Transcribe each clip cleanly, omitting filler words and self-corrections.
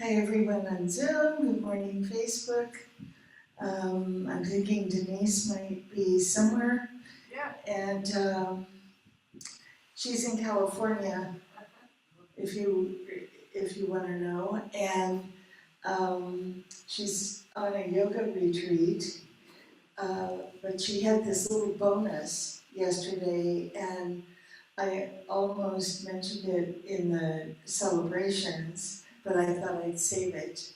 Hi everyone on Zoom, good morning Facebook. I'm thinking Denise might be somewhere. Yeah. And she's in California, if you want to know. And she's on a yoga retreat, but she had this little bonus yesterday, and I almost mentioned it in the celebrations, but I thought I'd save it.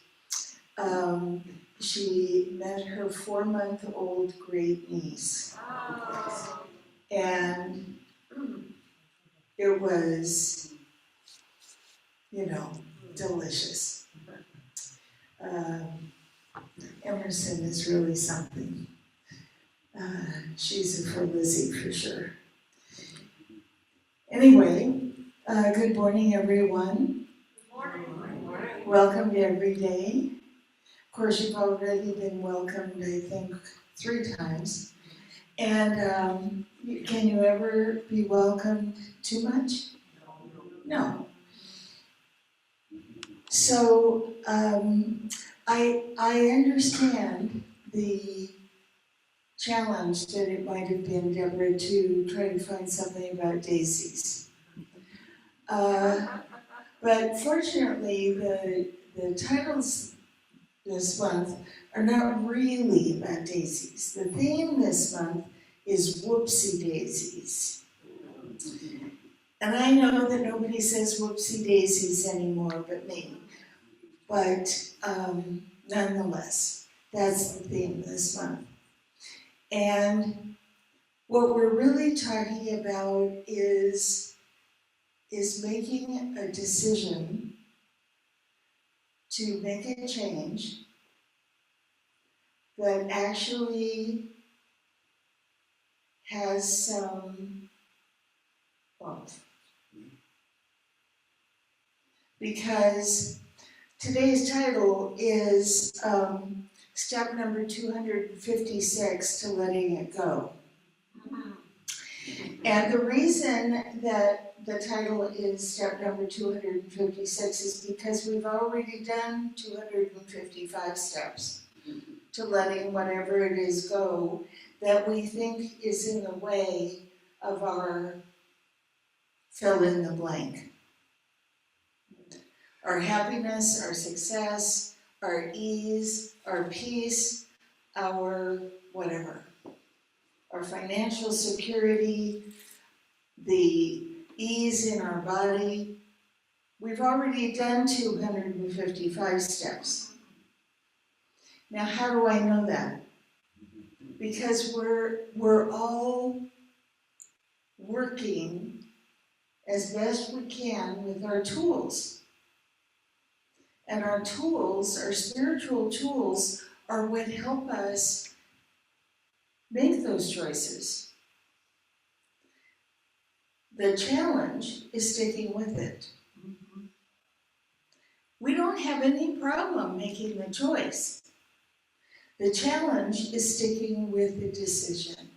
She met her 4-month-old great niece. Oh. And it was, delicious. Emerson is really something. She's a for Lizzie for sure. Anyway, good morning everyone. Good morning. Welcome to Every Day. Of course, you've already been welcomed, I think, 3 times. And can you ever be welcomed too much? No. So I understand the challenge that it might have been, Deborah, to try to find something about daisies. But fortunately, the titles this month are not really about daisies. The theme this month is whoopsie daisies. And I know that nobody says whoopsie daisies anymore but me. But nonetheless, that's the theme this month. And what we're really talking about is making a decision to make a change that actually has some oomph. Because today's title is step number 256 to letting it go. And the reason that the title is step number 256 is because we've already done 255 steps to letting whatever it is go that we think is in the way of our fill in the blank. Our happiness, our success, our ease, our peace, our whatever. Our financial security, the ease in our body. We've already done 255 steps. Now, how do I know that? Because we're all working as best we can with our tools. And our tools, our spiritual tools, are what help us make those choices. The challenge is sticking with it. We don't have any problem making the choice. The challenge is sticking with the decision.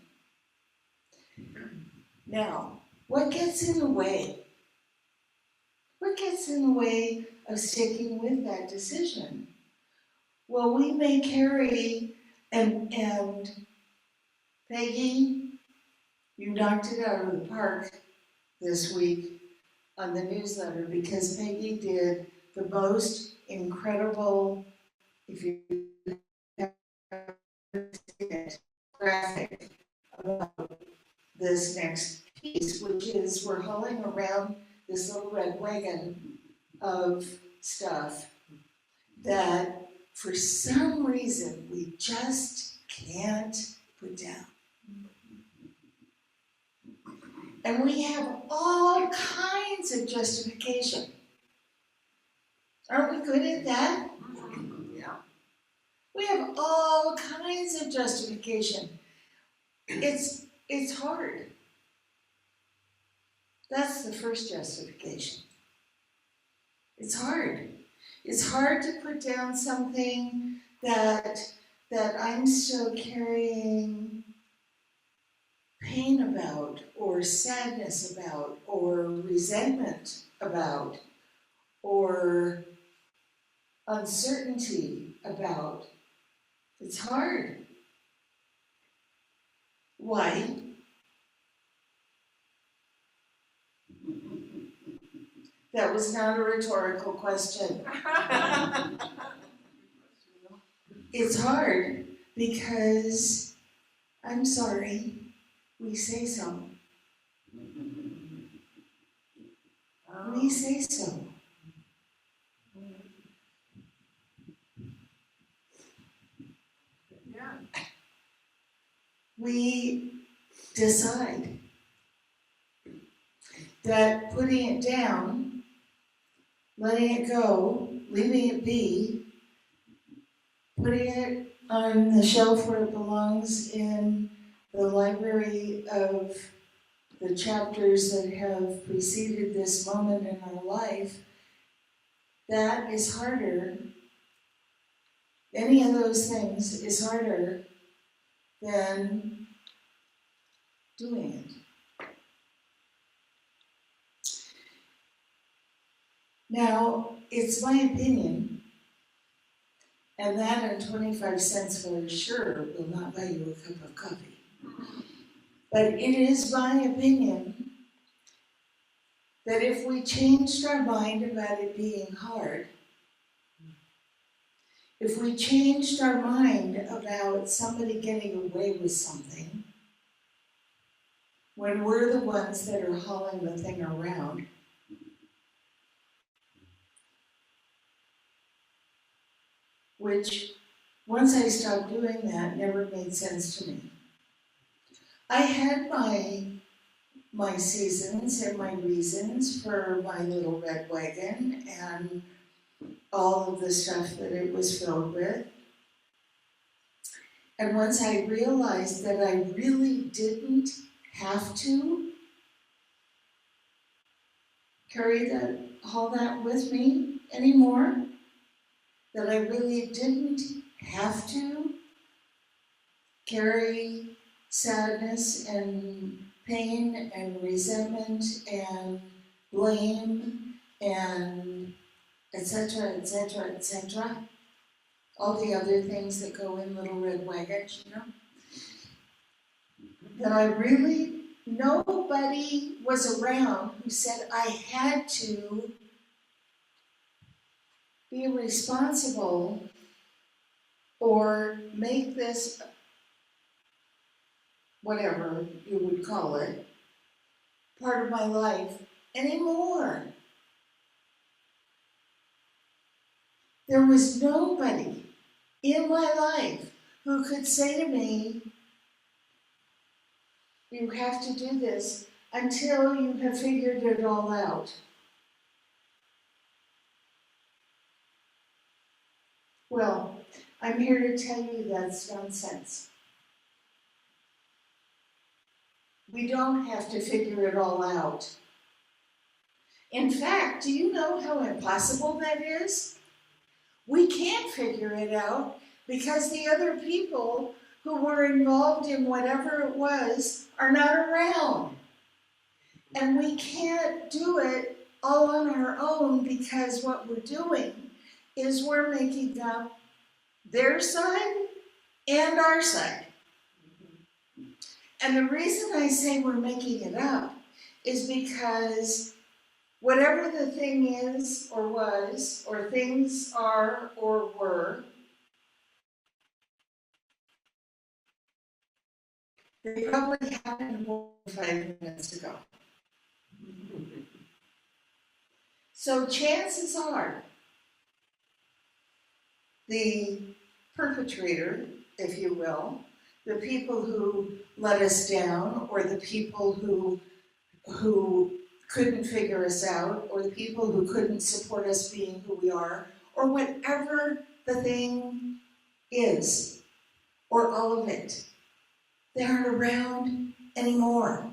Now, what gets in the way? What gets in the way of sticking with that decision? Well, we may carry, and Peggy, you knocked it out of the park this week on the newsletter because Peggy did the most incredible, if you have it, graphic about this next piece, which is we're hauling around this little red wagon of stuff that for some reason we just can't put down. And we have all kinds of justification. Aren't we good at that? Yeah. We have all kinds of justification. It's hard. That's the first justification. It's hard. It's hard to put down something that I'm still carrying pain about, or sadness about, or resentment about, or uncertainty about. It's hard. Why? That was not a rhetorical question. It's hard because, I'm sorry, we say so. We say so. Yeah. We decide that putting it down, letting it go, leaving it be, putting it on the shelf where it belongs in the library of the chapters that have preceded this moment in our life, that is harder. Any of those things is harder than doing it. Now, it's my opinion, and that and 25 cents for sure will not buy you a cup of coffee. But it is my opinion that if we changed our mind about it being hard, if we changed our mind about somebody getting away with something, when we're the ones that are hauling the thing around, which once I stopped doing that never made sense to me. I had my seasons and my reasons for my little red wagon and all of the stuff that it was filled with. And once I realized that I really didn't have to haul that with me anymore, that I really didn't have to carry sadness and pain and resentment and blame and etc., etc., etc., all the other things that go in little red wagons, you know, that I really, nobody was around who said I had to be responsible or make this, whatever you would call it, part of my life anymore. There was nobody in my life who could say to me, you have to do this until you have figured it all out. Well, I'm here to tell you that's nonsense. We don't have to figure it all out. In fact, do you know how impossible that is? We can't figure it out because the other people who were involved in whatever it was are not around. And we can't do it all on our own because what we're doing is we're making up their side and our side. And the reason I say we're making it up is because whatever the thing is or was, or things are or were, they probably happened more than 5 minutes ago. So chances are the perpetrator, if you will, the people who let us down, or the people who couldn't figure us out, or the people who couldn't support us being who we are, or whatever the thing is, or all of it, they aren't around anymore.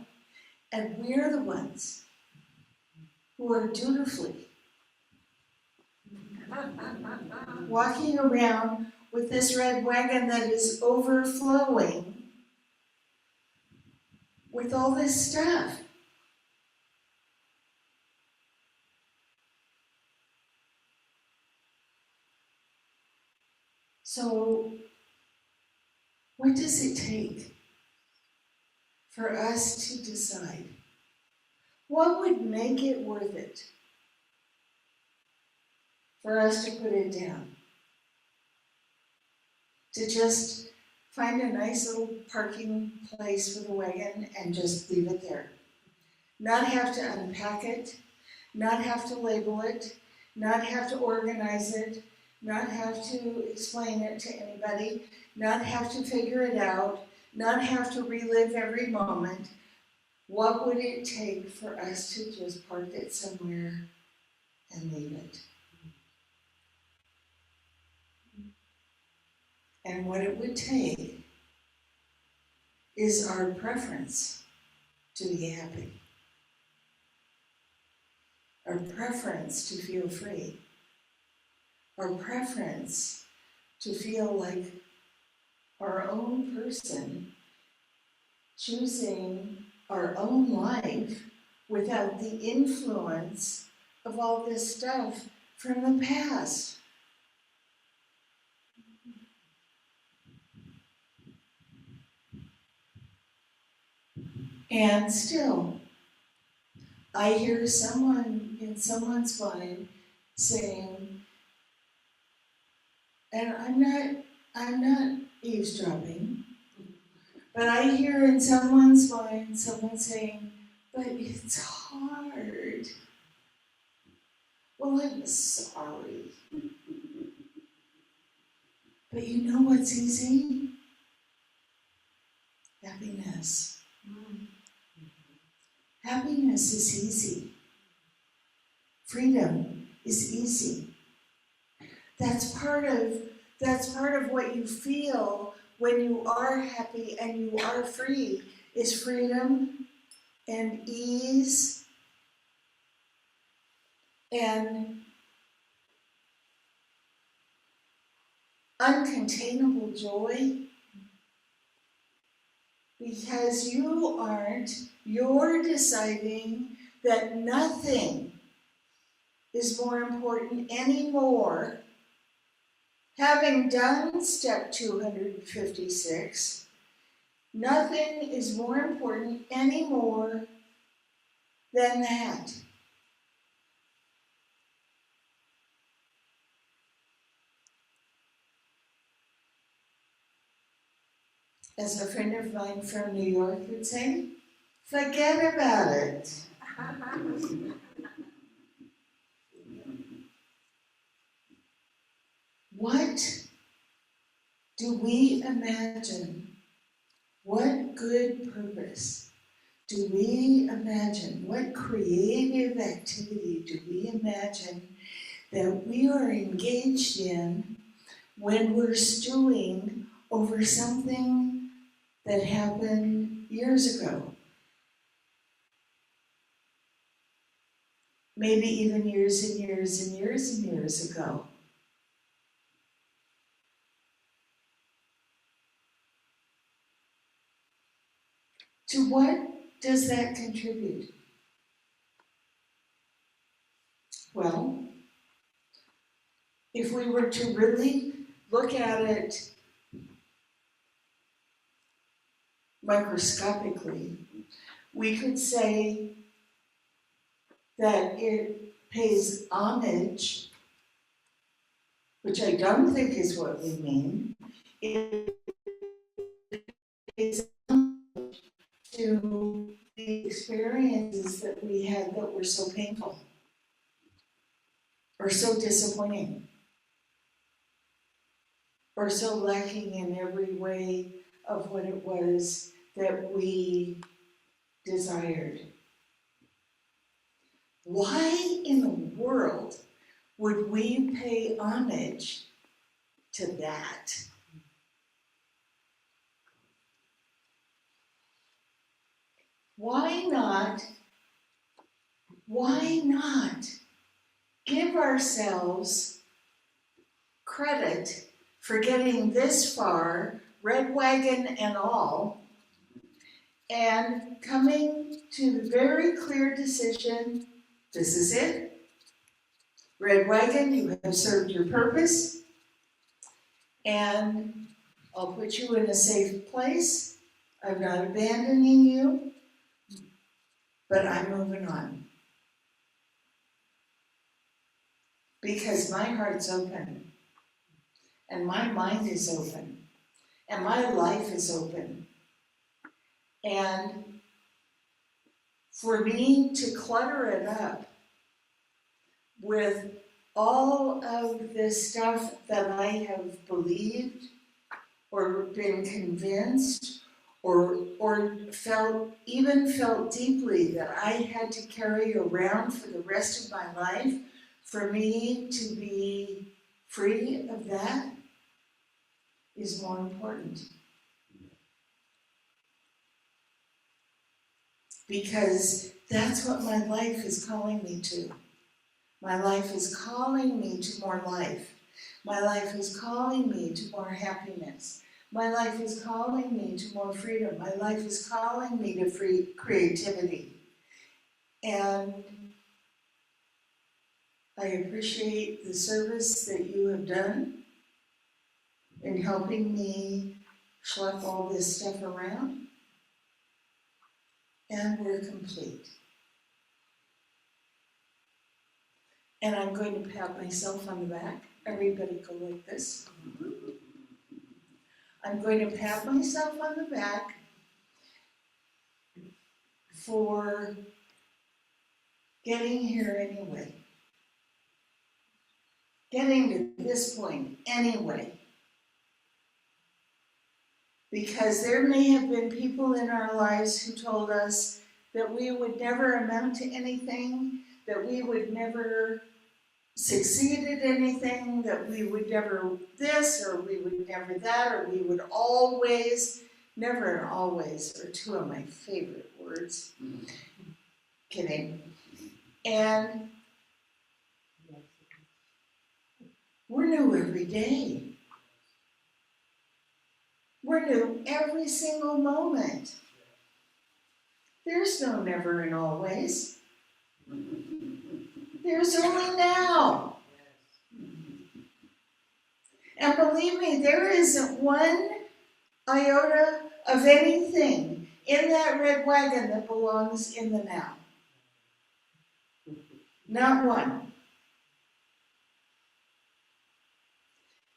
And we're the ones who are dutifully walking around with this red wagon that is overflowing with all this stuff. So, what does it take for us to decide? What would make it worth it for us to put it down? To just find a nice little parking place for the wagon and just leave it there. Not have to unpack it, not have to label it, not have to organize it, not have to explain it to anybody, not have to figure it out, not have to relive every moment. What would it take for us to just park it somewhere and leave it? And what it would take is our preference to be happy. Our preference to feel free. Our preference to feel like our own person, choosing our own life without the influence of all this stuff from the past. And still, I hear someone in someone's mind saying, and I'm not eavesdropping, but I hear in someone's mind someone saying, but it's hard. Well, I'm sorry. But you know what's easy? Happiness. Happiness is easy. Freedom is easy. That's part of what you feel when you are happy and you are free, is freedom and ease and uncontainable joy. Because you're deciding that nothing is more important anymore. Having done step 256, nothing is more important anymore than that. As a friend of mine from New York would say, forget about it. What do we imagine? What good purpose do we imagine? What creative activity do we imagine that we are engaged in when we're stewing over something that happened years ago? Maybe even years and years and years and years ago. To what does that contribute? Well, if we were to really look at it microscopically, we could say that it pays homage, which I don't think is what we mean. It pays homage to the experiences that we had that were so painful or so disappointing or so lacking in every way of what it was that we desired. Why in the world would we pay homage to that? Why not give ourselves credit for getting this far, red wagon and all, and coming to the very clear decision, this is it. Red wagon, you have served your purpose, And I'll put you in a safe place. I'm not abandoning you, but I'm moving on. Because my heart's open, and my mind is open, and my life is open. And for me to clutter it up with all of this stuff that I have believed or been convinced or felt deeply that I had to carry around for the rest of my life, for me to be free of that is more important. Because that's what my life is calling me to. My life is calling me to more life. My life is calling me to more happiness. My life is calling me to more freedom. My life is calling me to free creativity. And I appreciate the service that you have done in helping me schlep all this stuff around. And we're complete. And I'm going to pat myself on the back. Everybody go like this. I'm going to pat myself on the back for getting here anyway. Getting to this point anyway. Because there may have been people in our lives who told us that we would never amount to anything, that we would never succeed at anything, that we would never this, or we would never that, or we would always, never and always are two of my favorite words. Kidding. And we're new every day. We're new every single moment. There's no never and always. There's only now. And believe me, there isn't one iota of anything in that red wagon that belongs in the now. Not one.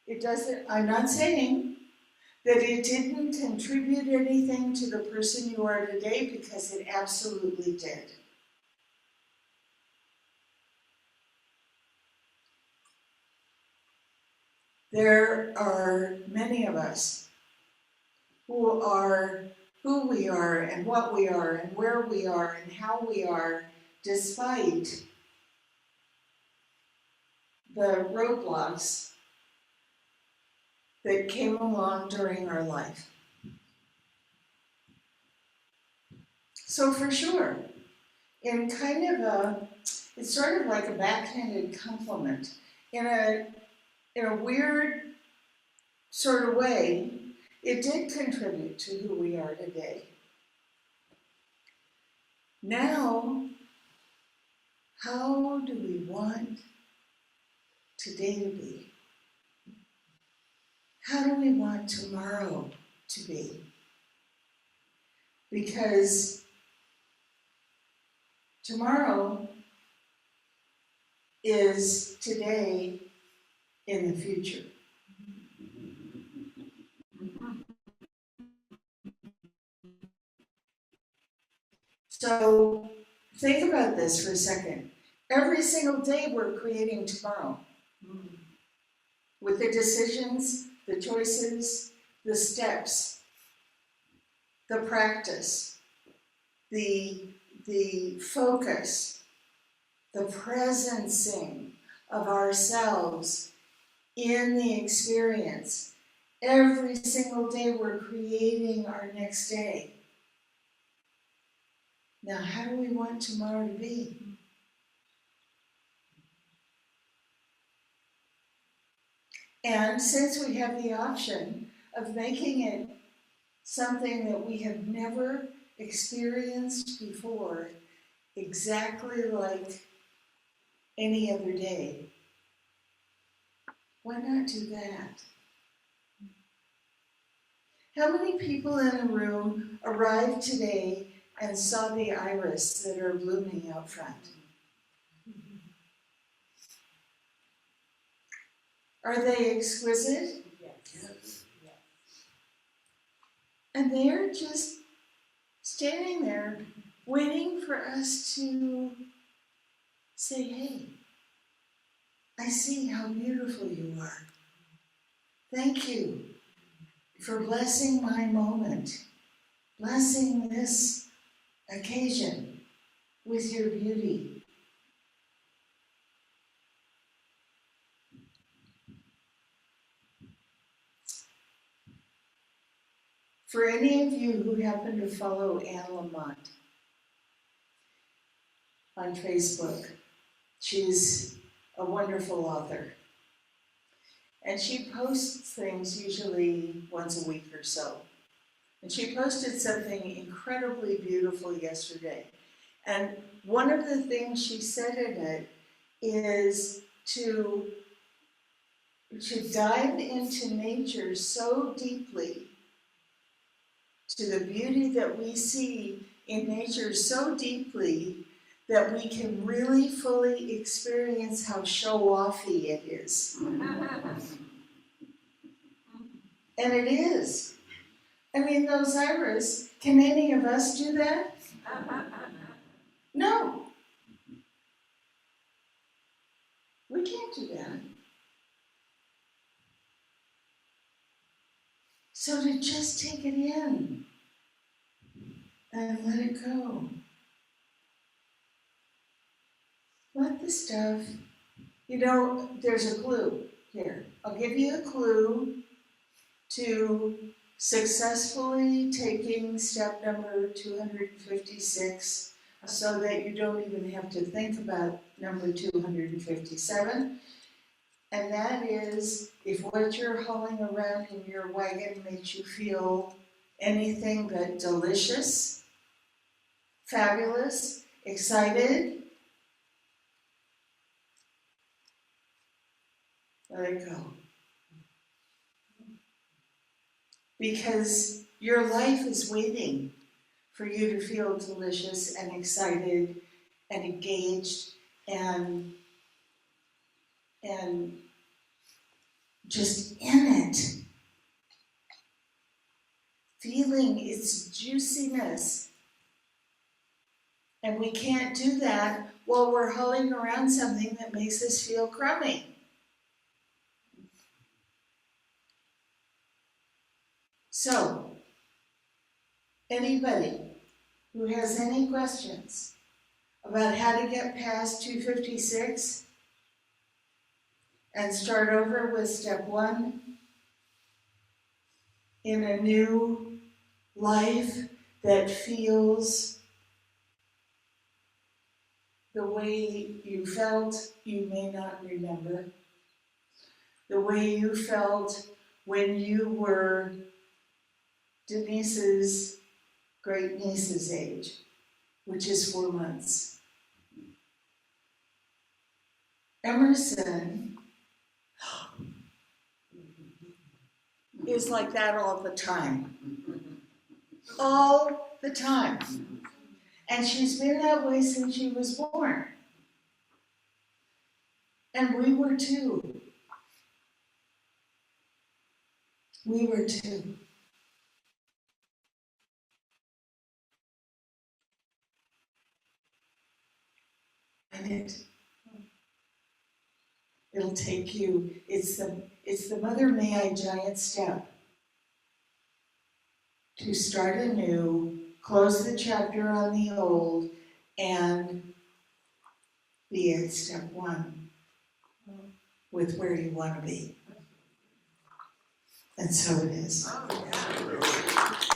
It doesn't, I'm not saying that it didn't contribute anything to the person you are today, because it absolutely did. There are many of us who are who we are and what we are and where we are and how we are, despite the roadblocks that came along during our life. So for sure, in kind of it's sort of like a backhanded compliment, in a weird sort of way, it did contribute to who we are today. Now, how do we want today to be? How do we want tomorrow to be? Because tomorrow is today in the future. So think about this for a second. Every single day we're creating tomorrow. With the decisions, the choices, the steps, the practice, the focus, the presencing of ourselves in the experience. Every single day we're creating our next day. Now, how do we want tomorrow to be? And since we have the option of making it something that we have never experienced before, exactly like any other day, why not do that? How many people in the room arrived today and saw the iris that are blooming out front? Are they exquisite? Yes. And they're just standing there waiting for us to say, hey, I see how beautiful you are. Thank you for blessing my moment, blessing this occasion with your beauty. For any of you who happen to follow Anne Lamott on Facebook, she's a wonderful author. And she posts things usually once a week or so. And she posted something incredibly beautiful yesterday. And one of the things she said in it is to dive into nature so deeply, to the beauty that we see in nature so deeply, that we can really fully experience how show-offy it is. And it is. I mean, those iris, can any of us do that? No. We can't do that. So to just take it in and let it go. Let the stuff, there's a clue here. I'll give you a clue to successfully taking step number 256 so that you don't even have to think about number 257. And that is, if what you're hauling around in your wagon makes you feel anything but delicious, fabulous, excited, let it go. Because your life is waiting for you to feel delicious and excited and engaged and just in it. Feeling its juiciness. And we can't do that while we're hauling around something that makes us feel crummy. So, anybody who has any questions about how to get past 256 and start over with step 1 in a new life that feels the way you felt, you may not remember, the way you felt when you were Denise's great niece's age, which is 4 months. Emerson is like that all the time. All the time. And she's been that way since she was born. And we were too. We were too. And it'll take you, it's the Mother May I giant step to start anew, close the chapter on the old, and be at step 1 with where you want to be. And so it is. Oh, yeah.